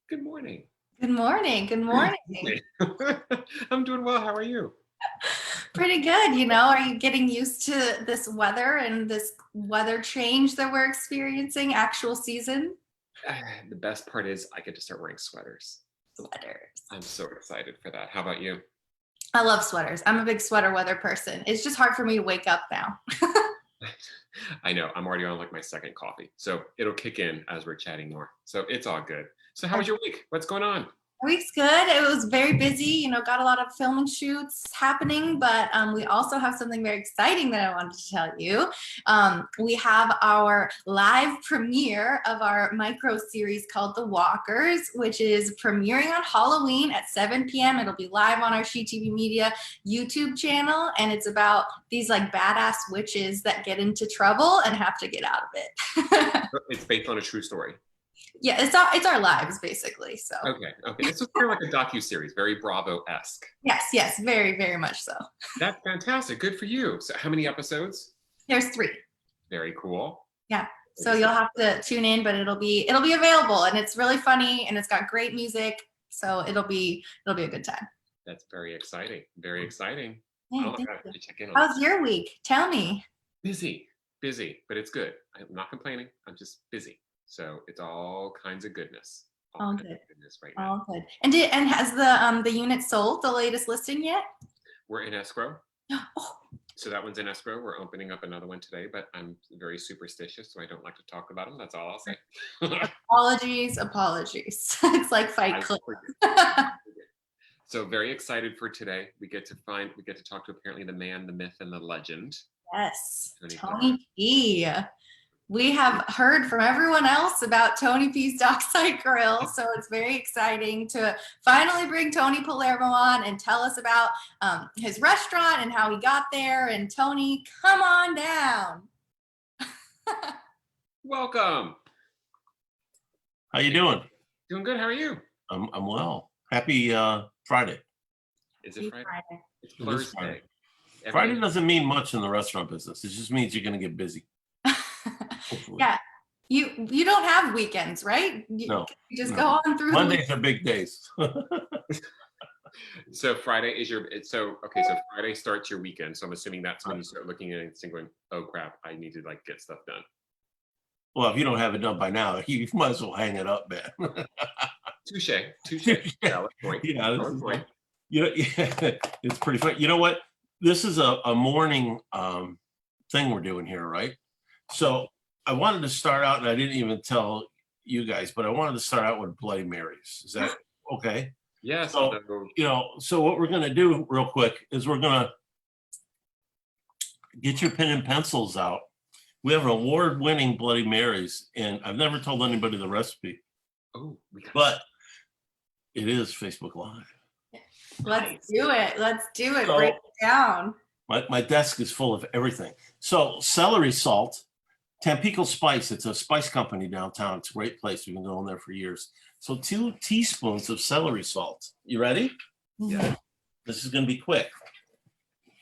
Good morning. Good morning. Good morning. I'm doing well. How are you? Pretty good. Are you getting used to this weather and this weather change that we're experiencing, actual season? The best part is I get to start wearing sweaters. Sweaters. I'm so excited for that. How about you? I love sweaters. I'm a big sweater weather person. It's just hard for me to wake up now. I know. I'm already on like my second coffee. So it'll kick in as we're chatting more. So it's all good. So how was your week? What's going on? Week's good. It was very busy, got a lot of filming shoots happening, but we also have something very exciting that I wanted to tell you. We have our live premiere of our micro series called The Walkers, which is premiering on Halloween at 7 p.m. It'll be live on our SheTV Media YouTube channel, and it's about these like badass witches that get into trouble and have to get out of it. It's based on a true story. Yeah, it's our lives basically. So okay. It's kind of like a docu-series, very Bravo-esque. Yes, very, very much so. That's fantastic. Good for you. So how many episodes? There's 3. Very cool. Yeah. So you'll have to tune in, but it'll be available, and it's really funny, and it's got great music. So it'll be a good time. That's very exciting. Very exciting. Yeah, oh my God, I check in on how's your week? Tell me. Busy, but it's good. I'm not complaining. I'm just busy. So it's all kinds of goodness. All good. Goodness right now. All good. And has the unit sold, the latest listing yet? We're in escrow. Oh. So that one's in escrow. We're opening up another one today, but I'm very superstitious, so I don't like to talk about them. That's all I'll say. Apologies. It's like Fight Club. So very excited for today. We get to talk to apparently the man, the myth, and the legend. Yes, Tony P. We have heard from everyone else about Tony P's Dockside Grill, so it's very exciting to finally bring Tony Palermo on and tell us about his restaurant and how he got there. And Tony, come on down. Welcome. How you doing? Doing good. How are you? I'm well. Happy Friday. Is it Friday? It's Thursday. Friday doesn't mean much in the restaurant business. It just means you're going to get busy. Yeah, you don't have weekends, right? No, you just go on through. Mondays are big days. So Friday is so Friday starts your weekend. So I'm assuming that's when you start looking at it and going, oh crap, I need to like get stuff done. Well, if you don't have it done by now, you might as well hang it up, man. Touche. Valid point. Yeah, point. It's pretty funny. You know what? This is a morning thing we're doing here, right? So I wanted to start out, and I didn't even tell you guys, but I wanted to start out with Bloody Marys. Is that okay? Yes. So, so what we're going to do real quick is we're going to get your pen and pencils out. We have award-winning Bloody Marys, and I've never told anybody the recipe. Oh, but it is Facebook Live. Let's do it. So, break it down. My desk is full of everything. So celery salt, Tampico Spice. It's a spice company downtown. It's a great place. We've been going there for years. So 2 teaspoons of celery salt. You ready? Yeah. This is going to be quick.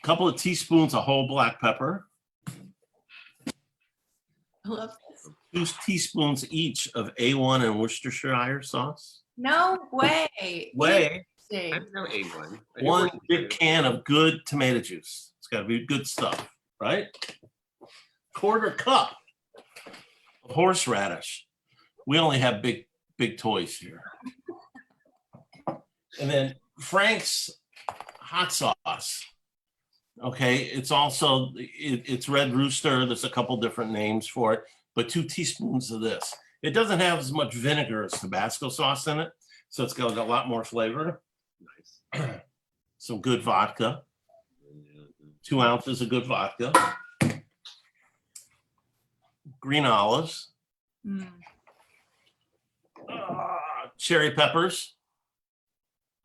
A couple of teaspoons of whole black pepper. I love this. 2 teaspoons each of A1 and Worcestershire sauce. No way. I didn't know A1. 1 big can of good tomato juice. It's got to be good stuff, right? 1/4 cup of horseradish. We only have big toys here. And then Frank's hot sauce. Okay, it's also it's Red Rooster. There's a couple different names for it, but 2 teaspoons of this. It doesn't have as much vinegar as Tabasco sauce in it, so it's got a lot more flavor. Nice. Some good vodka. 2 ounces of good vodka. Green olives. Cherry peppers.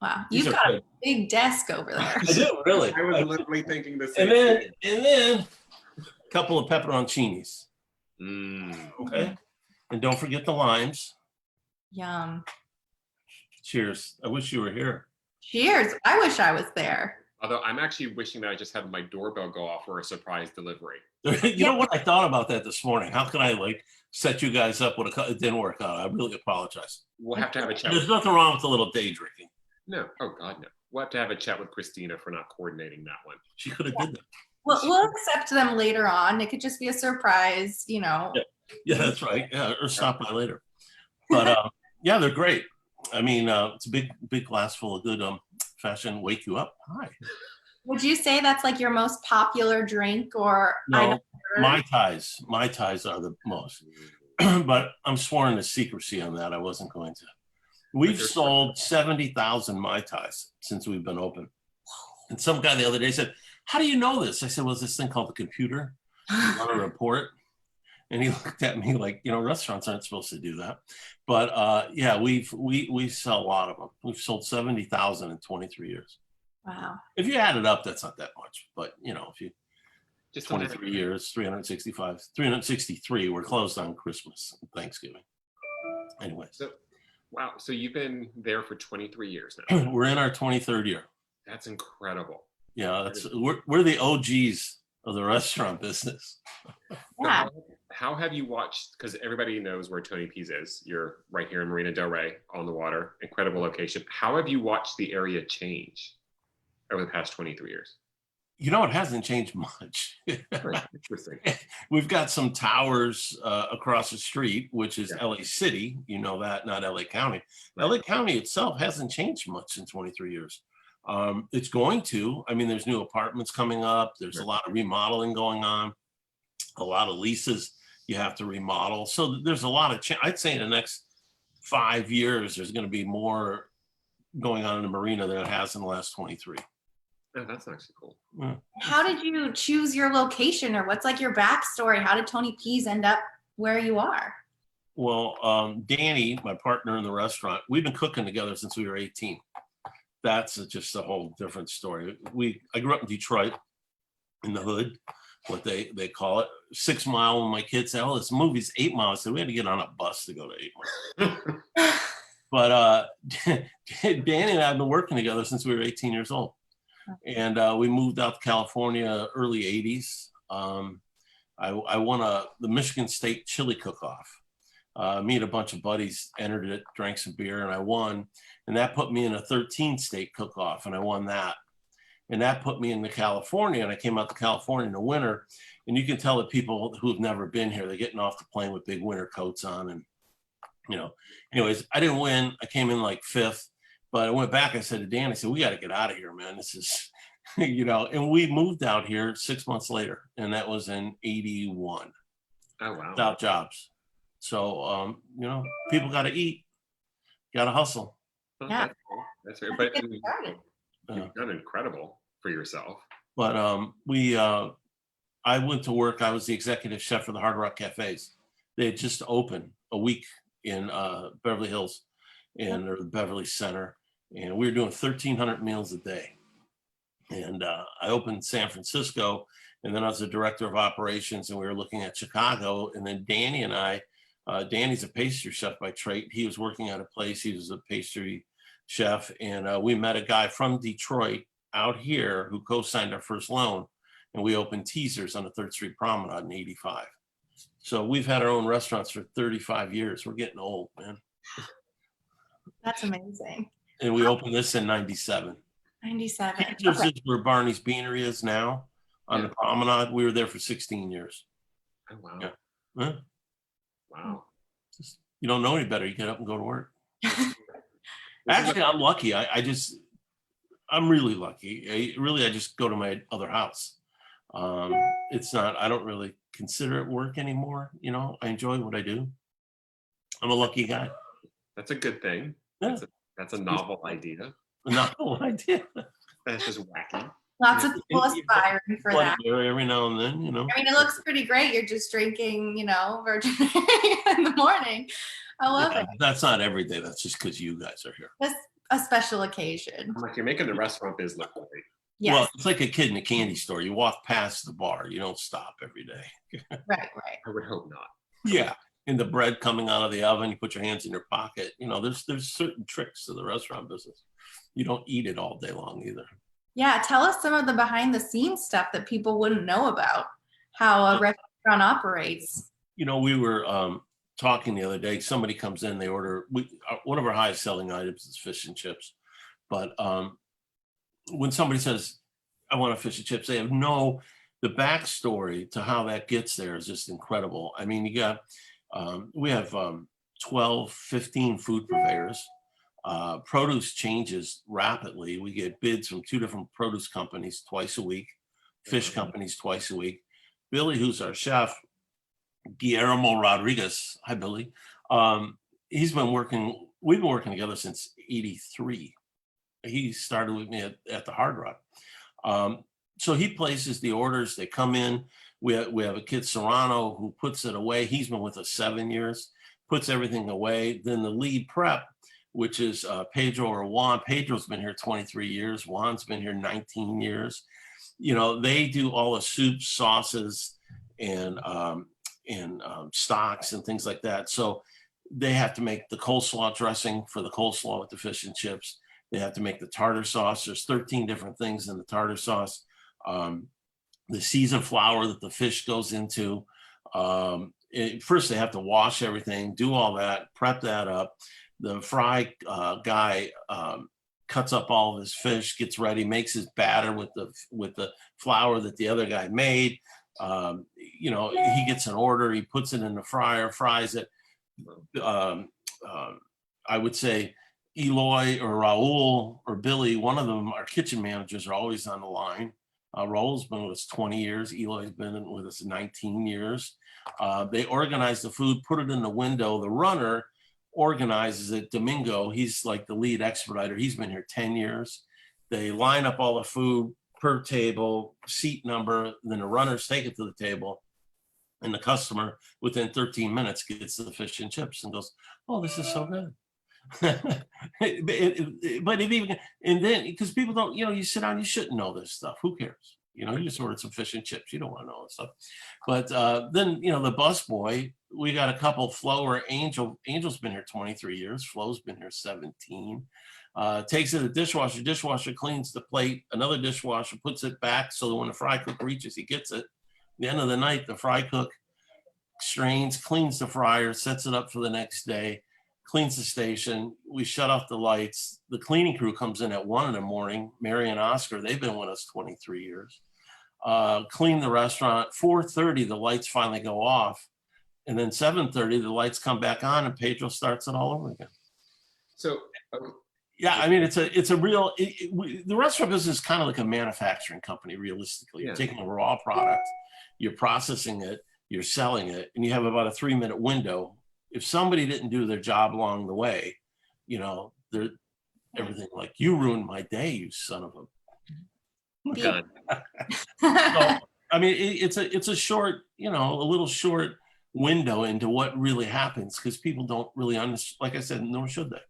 Wow, you've got a big desk over there. I do, really. I was literally thinking the same thing. And then a couple of pepperoncinis. Okay. And don't forget the limes. Yum. Cheers. I wish you were here. Cheers. I wish I was there. Although I'm actually wishing that I just had my doorbell go off for a surprise delivery. You know what? I thought about that this morning. How can I like set you guys up with it didn't work out. I really apologize. We'll have to have a chat. There's nothing wrong with a little day drinking. No. Oh God, no. We'll have to have a chat with Christina for not coordinating that one. She could have did that. We'll accept them later on. It could just be a surprise, you know. Yeah, that's right. Yeah, or stop by later. But yeah, they're great. I mean, it's a big glass full of good fashion. Wake you up. Hi. Would you say that's like your most popular drink, or No, Mai Tais. Mai Tais are the most. But I'm sworn to secrecy on that. I wasn't going to. We've sold 70,000 Mai Tais since we've been open. And some guy the other day said, "How do you know this?" I said, "Well, it's this thing called the computer. You run a report." And he looked at me like, restaurants aren't supposed to do that. But yeah, we sell a lot of them. We've sold 70,000 in 23 years. Wow. If you add it up, that's not that much. But if you Just 23 years, 363. We're closed on Christmas and Thanksgiving. Anyways. So, wow. So you've been there for 23 years now. We're in our 23rd year. That's incredible. Yeah, we're the OGs of the restaurant business. Yeah. How have you watched, because everybody knows where Tony P's is. You're right here in Marina Del Rey on the water. Incredible location. How have you watched the area change over the past 23 years? It hasn't changed much. Interesting. We've got some towers across the street, which is LA City. You know that, not LA County. Right. LA County itself hasn't changed much in 23 years. It's going to. I mean, there's new apartments coming up. There's a lot of remodeling going on. A lot of leases you have to remodel. So there's a lot of I'd say in the next 5 years, there's going to be more going on in the marina than it has in the last 23. Oh, that's actually cool. Yeah. How did you choose your location, or what's like your backstory? How did Tony P's end up where you are? Well, Danny, my partner in the restaurant, we've been cooking together since we were 18. That's just a whole different story. I grew up in Detroit, in the hood, what they call it, 6 Mile. When my kids say, "Oh, this movie's 8 Mile," I said we had to get on a bus to go to 8 Mile. But Danny and I have been working together since we were 18 years old. And we moved out to California early 80s. I won the Michigan State Chili Cook-Off. Me and a bunch of buddies entered it, drank some beer, and I won. And that put me in a 13-state cook-off, and I won that. And that put me into California, and I came out to California in the winter. And you can tell that people who have never been here, they're getting off the plane with big winter coats on. And, anyways, I didn't win. I came in like 5th. But I went back, I said to Dan, I said, "We got to get out of here, man. This is," and we moved out here 6 months later, and that was in 81. Oh, wow. Without jobs. So, people got to eat, got to hustle. Oh, Yeah. That's cool. That's very, but Get started. you've done incredible for yourself. But I went to work. I was the executive chef for the Hard Rock Cafes. They had just opened a week in Beverly Hills or the Beverly Center. And we were doing 1,300 meals a day. And I opened San Francisco, and then I was the director of operations, and we were looking at Chicago. And then Danny and I, Danny's a pastry chef by trade. He was working at a place. He was a pastry chef. And we met a guy from Detroit out here who co-signed our first loan. And we opened Teasers on the 3rd Street Promenade in 85. So we've had our own restaurants for 35 years. We're getting old, man. That's amazing. And we opened this in 97. 97. This Okay. is where Barney's Beanery is now on the promenade. We were there for 16 years. Oh, wow. Yeah. Huh? Wow. You don't know any better. You get up and go to work. Actually, I'm lucky. I'm really lucky. I just go to my other house. It's not, I don't really consider it work anymore. I enjoy what I do. I'm a lucky guy. That's a good thing. Yeah. That's a novel idea. Not what I did. That's just wacky. Lots of people aspiring for that. Every now and then, I mean, it looks pretty great. You're just drinking, Virgin in the morning. I love it. That's not every day. That's just because you guys are here. Just a special occasion. I'm like, you're making the restaurant biz look great. Yes. Well, it's like a kid in a candy store. You walk past the bar. You don't stop every day. Right. I would hope not. Yeah. And the bread coming out of the oven, you put your hands in your pocket. There's certain tricks to the restaurant business. You don't eat it all day long either. Yeah, tell us some of the behind the scenes stuff that people wouldn't know about how a restaurant operates. You know, we were talking the other day. Somebody comes in, they order. One of our highest selling items is fish and chips. But when somebody says, "I want a fish and chips," they have the backstory to how that gets there is just incredible. I mean, we have 12, 15 food purveyors. Produce changes rapidly. We get bids from 2 different produce companies twice a week, fish companies twice a week. Billy, who's our chef, Guillermo Rodriguez. Hi, Billy. We've been working together since '83. He started with me at the Hard Rock. So he places the orders, they come in. We have a kid, Serrano, who puts it away. He's been with us 7 years, puts everything away. Then the lead prep, which is Pedro or Juan. Pedro's been here 23 years. Juan's been here 19 years. You know, they do all the soups, sauces, and stocks and things like that. So they have to make the coleslaw dressing for the coleslaw with the fish and chips. They have to make the tartar sauce. There's 13 different things in the tartar sauce. The seasoned flour that the fish goes into. First, they have to wash everything, do all that, prep that up. The fry guy cuts up all of his fish, gets ready, makes his batter with the flour that the other guy made. You know, he gets an order, he puts it in the fryer, fries it. I would say Eloy or Raul or Billy, one of them, our kitchen managers, are always on the line. Raul's been with us 20 years. Eloy's been with us 19 years. They organize the food, put it in the window. The runner organizes it. Domingo, he's like the lead expediter. He's been here 10 years. They line up all the food per table, seat number, then the runners take it to the table. And the customer, within 13 minutes, gets the fish and chips and goes, "Oh, this is so good." But even, and then, because people don't, you know, you sit down, you shouldn't know this stuff. Who cares? You know, you just ordered some fish and chips. You don't want to know this stuff. But then, you know, the bus boy, we got a couple, Flo or Angel. Angel's been here 23 years. Flo's been here 17. Takes it to the dishwasher. Dishwasher cleans the plate. Another dishwasher puts it back so that when the fry cook reaches, he gets it. At the end of the night, the fry cook strains, cleans the fryer, sets it up for the next day, cleans the station. We shut off the lights. The cleaning crew comes in at 1 a.m. Mary and Oscar, they've been with us 23 years. Clean the restaurant. 4:30, the lights finally go off. And then 7:30, the lights come back on and Pedro starts it all over again. So, yeah, I mean, it's a real, the restaurant business is kind of like a manufacturing company, realistically. You're taking a raw product, you're processing it, you're selling it, and you have about a 3-minute window. If somebody didn't do their job along the way, you know, they're everything like, "You ruined my day, you son of a." done. So, I mean, it's a short, you know, a little short window into what really happens, because people don't really understand. Like I said, nor should they.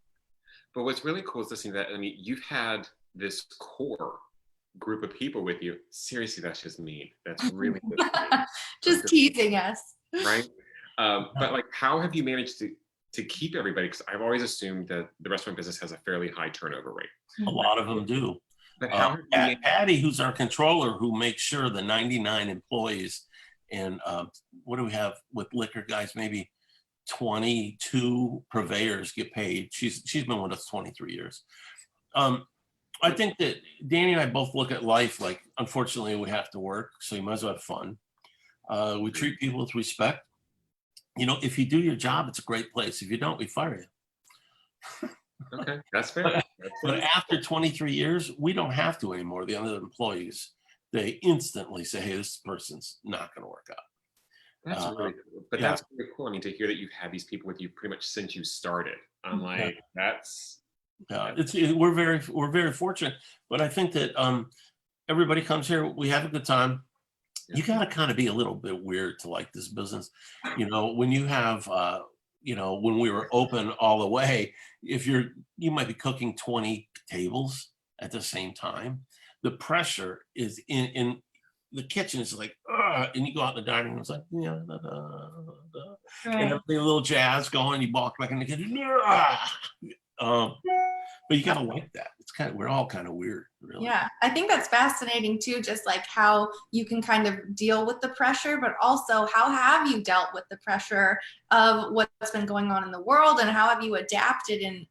But what's really cool is listening to that. I mean, you've had this core group of people with you. Seriously, that's just mean. That's really just mean. Just teasing us. Right? But like, how have you managed to keep everybody? Because I've always assumed that the restaurant business has a fairly high turnover rate. A lot of them do. But how Patty, who's our controller, who makes sure the 99 employees, and what do we have with liquor guys? Maybe 22 purveyors get paid. She's been with us 23 years. I think that Danny and I both look at life like, unfortunately, we have to work, so you might as well have fun. We treat people with respect. You know, if you do your job, it's a great place. If you don't, we fire you. Okay, that's fair. But after 23 years, we don't have to anymore. The other employees, they instantly say, "Hey, this person's not going to work out." That's really cool. But that's really cool. I mean, to hear that you've had these people with you pretty much since you started. I'm like, we're very fortunate. But I think that everybody comes here, we have a good time. You got to kind of be a little bit weird to like this business. You know, when you have, you know, when we were open all the way, you might be cooking 20 tables at the same time. The pressure is in the kitchen is like, and you go out in the dining room, it's like, yeah, and a little jazz going, you walk back in the kitchen, but you gotta like that. we're all kind of weird, really. Yeah, I think that's fascinating too, just like how you can kind of deal with the pressure, but also how have you dealt with the pressure of what's been going on in the world, and how have you adapted? And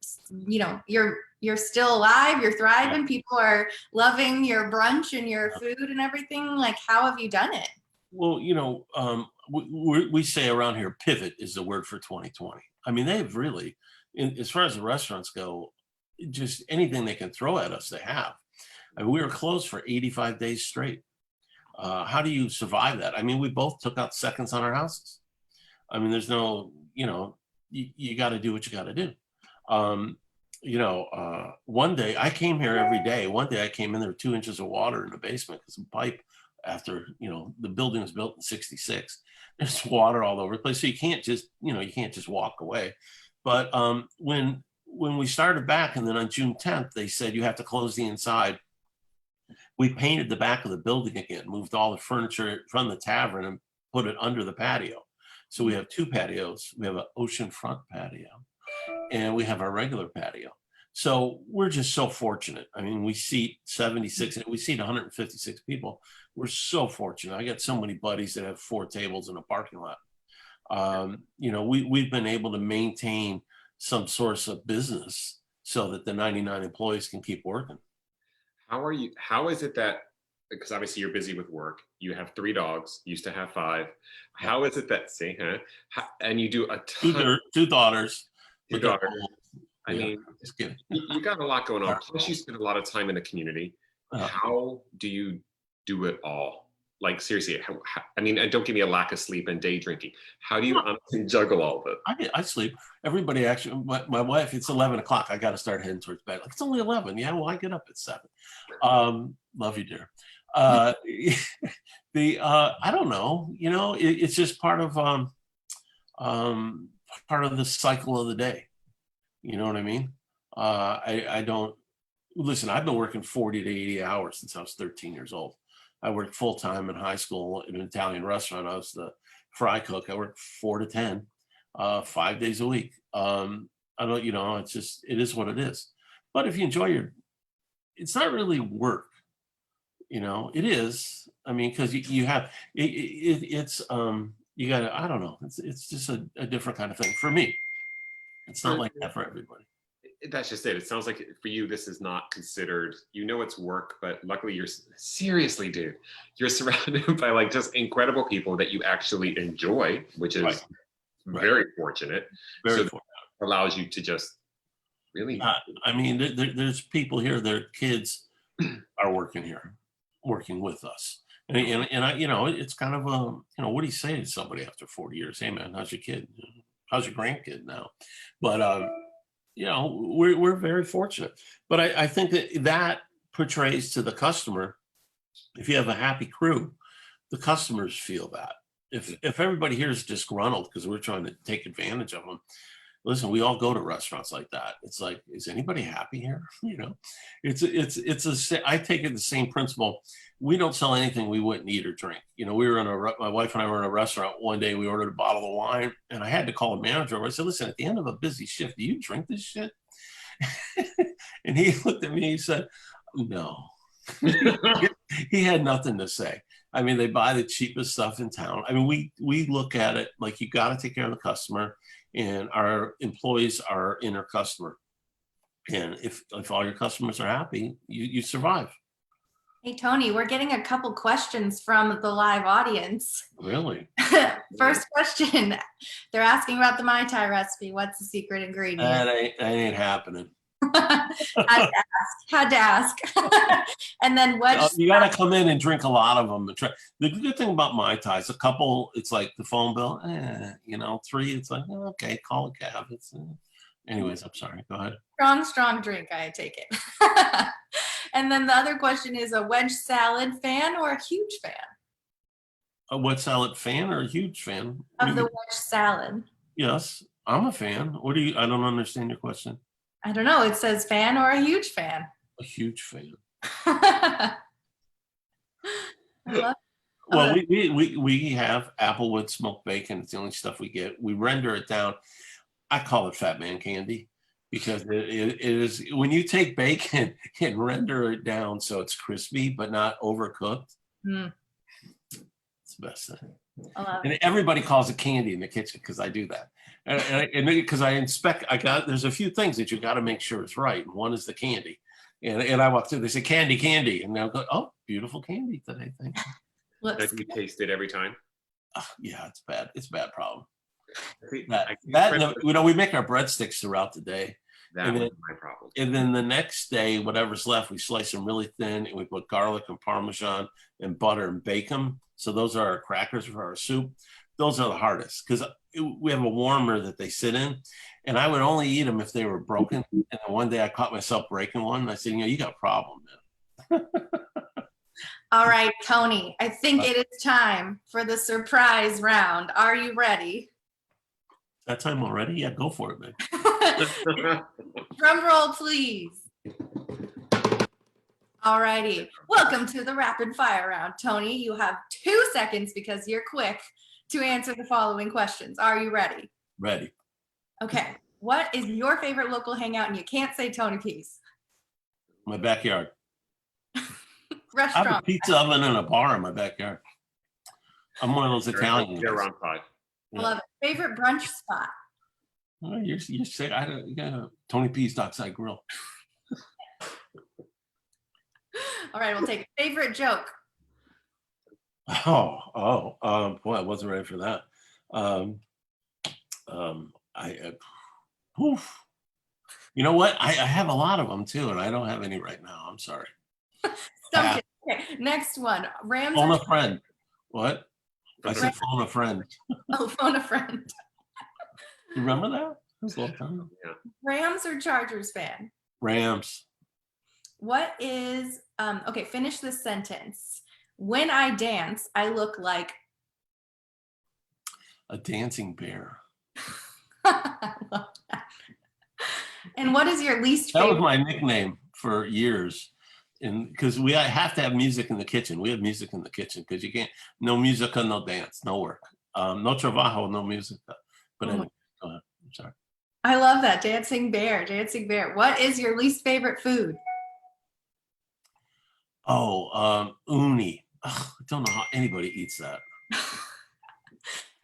you're still alive, you're thriving, people are loving your brunch and your food and everything. Like, how have you done it? Well, we say around here, pivot is the word for 2020. I mean, they've really, as far as the restaurants go, just anything they can throw at us, they have. I mean, we were closed for 85 days straight. How do you survive that? I mean, we both took out seconds on our houses. I mean, there's no, you got to do what you got to do. One day I came here every day. One day I came in, there were 2 inches of water in the basement because the pipe, after, the building was built in 66, there's water all over the place. So you can't just walk away. But when we started back, and then on June 10th, they said you have to close the inside. We painted the back of the building again, moved all the furniture from the tavern and put it under the patio. So we have 2 patios. We have an oceanfront patio and we have our regular patio. So we're just so fortunate. I mean, we seat 76, we seat 156 people. We're so fortunate. I got so many buddies that have 4 tables in a parking lot. We've been able to maintain some source of business so that the 99 employees can keep working. How is it that, because obviously you're busy with work, you have 3 dogs, used to have 5. How is it that, and you do a ton, 2 daughters. 2 daughters. I mean, just kidding. You got a lot going on. Plus you spend a lot of time in the community. How do you do it all? Like, seriously, and don't give me a lack of sleep and day drinking. How do you honestly juggle all of it? I sleep. Everybody actually, my wife, it's 11 o'clock. I got to start heading towards bed. Like, it's only 11. Yeah, well, I get up at 7. Love you, dear. I don't know. It's just part of the cycle of the day. You know what I mean? I don't listen. I've been working 40 to 80 hours since I was 13 years old. I worked full time in high school in an Italian restaurant. I was the fry cook. I worked 4 to 10, 5 days a week. I don't, it is what it is. But if you enjoy it's not really work. It is. I mean, because you have it's you got to. I don't know. It's just a different kind of thing for me. It's not like that for everybody. That's just it. It sounds like for you, this is not considered, it's work, but luckily seriously, dude, you're surrounded by like just incredible people that you actually enjoy, which is very fortunate. Very fortunate. Allows you to just really. There's people here, their kids are working here, working with us. And it's kind of what do you say to somebody after 40 years? Hey man, how's your kid? How's your grandkid now? But, we're very fortunate. But I think that portrays to the customer, if you have a happy crew, the customers feel that. If everybody here is disgruntled because we're trying to take advantage of them, listen, we all go to restaurants like that. It's like, is anybody happy here? I take it the same principle. We don't sell anything we wouldn't eat or drink. We were my wife and I were in a restaurant one day. We ordered a bottle of wine, and I had to call the manager over. I said, listen, at the end of a busy shift, do you drink this shit? And he looked at me, he said, no. He had nothing to say. I mean, they buy the cheapest stuff in town. I mean, we look at it like you got to take care of the customer, and our employees are inner customer. And if all your customers are happy, you survive. Hey, Tony, we're getting a couple questions from the live audience. Really? First question, they're asking about the Mai Tai recipe. What's the secret ingredient? That ain't happening. Had to ask. And then you got to come in and drink a lot of them. The good thing about Mai Tai is a couple, it's like the phone bill, 3, it's like, okay, call a cab. Anyways, I'm sorry. Go ahead. Strong drink. I take it. And then the other question is, a wedge salad fan or a huge fan? A what salad fan or a huge fan? Of the wedge salad. Yes, I'm a fan. I don't understand your question. I don't know. It says fan or a huge fan. A huge fan. I love Well, we have Applewood smoked bacon. It's the only stuff we get. We render it down. I call it fat man candy because it is, when you take bacon and render it down so it's crispy but not overcooked, it's the best thing. And everybody calls it candy in the kitchen because I do that. And because I inspect, there's a few things that you got to make sure it's right. And one is the candy. And I walk through, they say candy, candy. And they'll go, oh, beautiful candy today. Thank you. Have you tasted every time? Yeah, it's bad. It's a bad problem. We make our breadsticks throughout the day. That was my problem. And then the next day, whatever's left, we slice them really thin and we put garlic and Parmesan and butter and bake them. So those are our crackers for our soup. Those are the hardest because we have a warmer that they sit in, and I would only eat them if they were broken. And then one day I caught myself breaking one, and I said, you got a problem, man. All right, Tony, I think it is time for the surprise round. Are you ready? That time already? Yeah, go for it, man. Drum roll, please. All righty. Welcome to the rapid fire round. Tony, you have 2 seconds because you're quick to answer the following questions. Are you ready? Ready. Okay. What is your favorite local hangout? And you can't say Tony P's. My backyard. Restaurant. I have a pizza oven and a bar in my backyard. I'm one of those Italians. They're on pod. I love it. Favorite brunch spot? Oh, you say Tony P's Dockside Grill. All right, we'll take it. Favorite joke? Boy, I wasn't ready for that. You know what? I have a lot of them too, and I don't have any right now. I'm sorry. Okay, next one. Rams. Phone a friend. What? I said phone a friend. Oh, phone a friend. You remember that? That was a long time ago. Yeah. Rams or Chargers fan? Rams. What is, okay, finish this sentence. When I dance, I look like. A dancing bear. I love that. And what is your least favorite? That was my nickname for years. And because I have to have music in the kitchen. We have music in the kitchen because you can't, no music, no dance, no work. No trabajo, no music. But anyway, go ahead. I'm sorry. I love that. Dancing bear, dancing bear. What is your least favorite food? Uni. Ugh, I don't know how anybody eats that.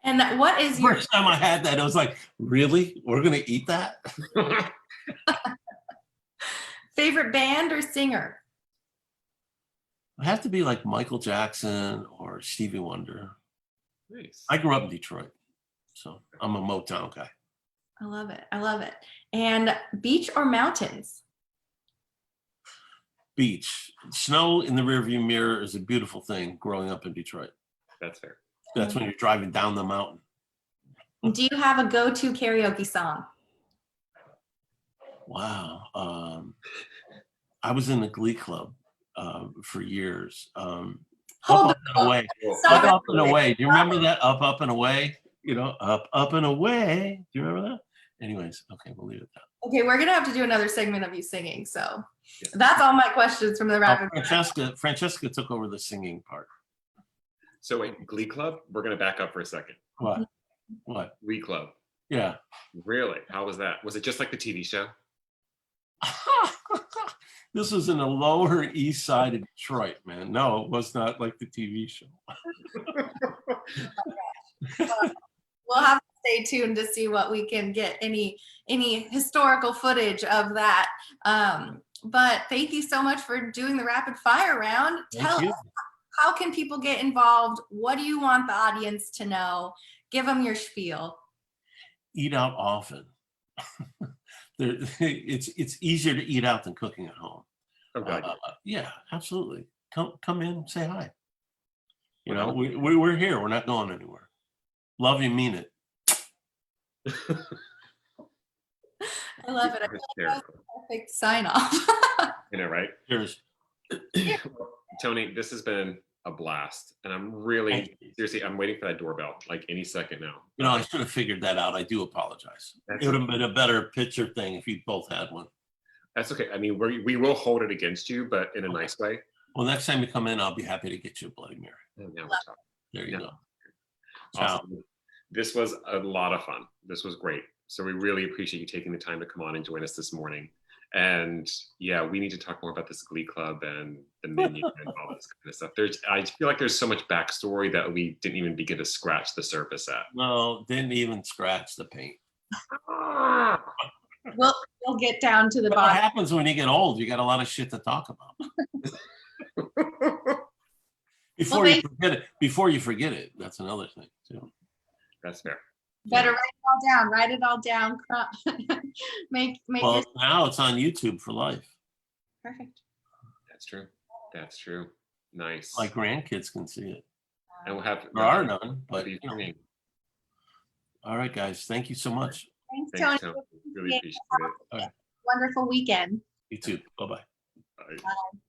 And what is your First time I had that, I was like, really? We're going to eat that? favorite band or singer? It has to be like Michael Jackson or Stevie Wonder. Nice. I grew up in Detroit, so I'm a Motown guy. I love it. I love it. And beach or mountains? Beach. Snow in the rearview mirror is a beautiful thing growing up in Detroit. That's fair. That's when you're driving down the mountain. Do you have a go-to karaoke song? Wow. I was in the Glee Club for years. Up, Hold up and away. Stop Up, up and away. Do you remember that? Up, up and away. You know, up and away. Do you remember that? Anyways, okay, we'll leave it at that. Okay, we're gonna have to do another segment of you singing. So that's all my questions from the rapid. Francesca took over the singing part. So wait, Glee Club? We're going to back up for a second. What? What? Glee Club. Yeah. Really? How was that? Was it just like the TV show? This was in the Lower East Side of Detroit, man. No, it was not like the TV show. We'll have to stay tuned to see what we can get, any historical footage of that. But thank you so much for doing the rapid fire round. Tell us, how can people get involved? What do you want the audience to know? Give them your spiel. Eat out often. It's easier to eat out than cooking at home. Okay. Yeah, absolutely. Come in, say hi. You know, we're here. We're not going anywhere. Love you, mean it. I love it. I feel like that was a perfect sign off. You know, right? Cheers. Tony, this has been a blast. And I'm really, seriously, I'm waiting for that doorbell like any second now. You know, I should have figured that out. I do apologize. It would have been a better picture thing if you both had one. That's okay. I mean, we will hold it against you, but in a nice way. Well, next time you come in, I'll be happy to get you a Bloody Mary. Now we're talking. There you go. Awesome. This was a lot of fun. This was great. So we really appreciate you taking the time to come on and join us this morning. And yeah, we need to talk more about this Glee Club and the menu and all this kind of stuff. I feel like there's so much backstory that we didn't even begin to scratch the surface at. No, didn't even scratch the paint. We'll get down to the What bottom. happens when you get old? You got a lot of shit to talk about. Before you forget it. That's another thing too. That's fair. Better write it all down. Write it all down. make Well, your now it's on YouTube for life. perfect. That's true. That's true. Nice. My grandkids can see it. And we'll have There are none, but you know. All right, guys. Thank you so much. Thanks, Tony. Tony. Really appreciate it. Wonderful weekend. You too. Bye-bye. Bye. Bye.